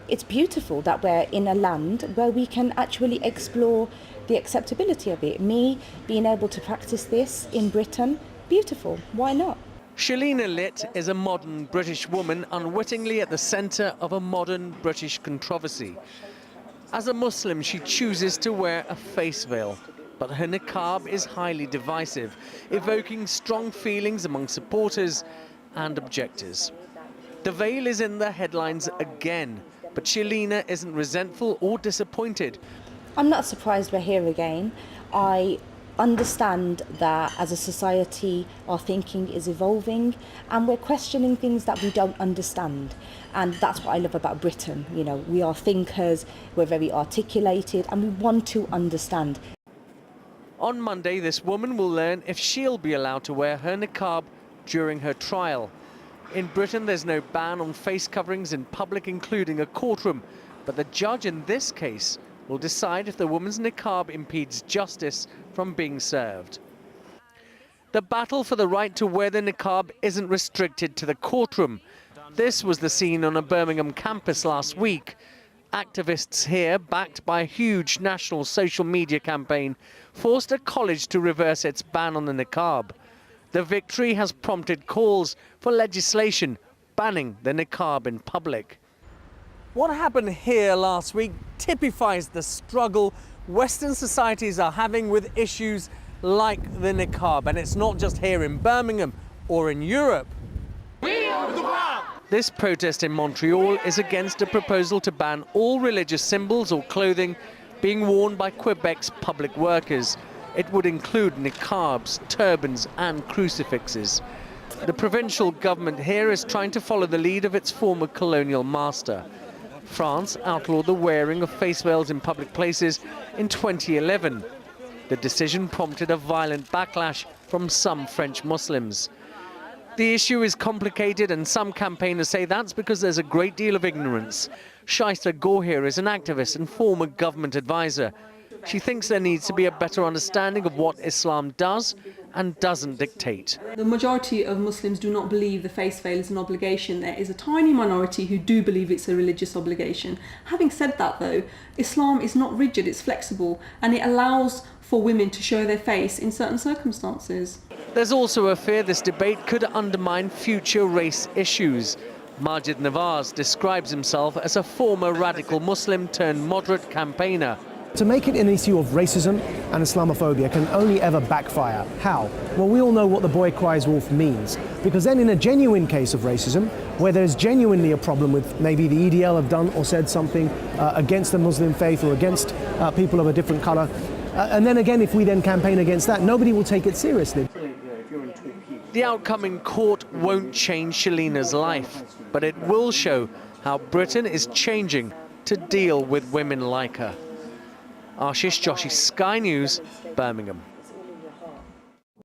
it's beautiful that we're in a land where we can actually explore the acceptability of it. Me being able to practice this in Britain, beautiful, why not? Shalina Litt is a modern British woman unwittingly at the centre of a modern British controversy. As a Muslim, she chooses to wear a face veil, but her niqab is highly divisive, evoking strong feelings among supporters and objectors. The veil is in the headlines again, but Shalina isn't resentful or disappointed. I'm not surprised we're here again. I understand that as a society our thinking is evolving and we're questioning things that we don't understand, and that's what I love about Britain. You know, we are thinkers, we're very articulated, and we want to understand. On Monday, this woman will learn if she'll be allowed to wear her niqab during her trial. In Britain, there's no ban on face coverings in public, including a courtroom, but the judge in this case will decide if the woman's niqab impedes justice from being served. The battle for the right to wear the niqab isn't restricted to the courtroom. This was the scene on a Birmingham campus last week. Activists here, backed by a huge national social media campaign, forced a college to reverse its ban on the niqab. The victory has prompted calls for legislation banning the niqab in public. What happened here last week typifies the struggle Western societies are having with issues like the niqab. And it's not just here in Birmingham or in Europe. This protest in Montreal is against a proposal to ban all religious symbols or clothing being worn by Quebec's public workers. It would include niqabs, turbans and crucifixes. The provincial government here is trying to follow the lead of its former colonial master. France outlawed the wearing of face veils in public places in 2011. The decision prompted a violent backlash from some French Muslims. The issue is complicated, and some campaigners say that's because there's a great deal of ignorance. Shaista Gohir is an activist and former government advisor. She thinks there needs to be a better understanding of what Islam does and doesn't dictate. The majority of Muslims do not believe the face veil is an obligation. There is a tiny minority who do believe it's a religious obligation. Having said that though, Islam is not rigid, it's flexible, and it allows for women to show their face in certain circumstances. There's also a fear this debate could undermine future race issues. Majid Nawaz describes himself as a former radical Muslim turned moderate campaigner. To make it an issue of racism and Islamophobia can only ever backfire. How? Well, we all know what the boy cries wolf means. Because then in a genuine case of racism, where there's genuinely a problem with maybe the EDL have done or said something against the Muslim faith or against people of a different colour, and then again, if we then campaign against that, nobody will take it seriously. The outcome in court won't change Shalina's life, but it will show how Britain is changing to deal with women like her. Ashish Joshi, Sky News, Birmingham.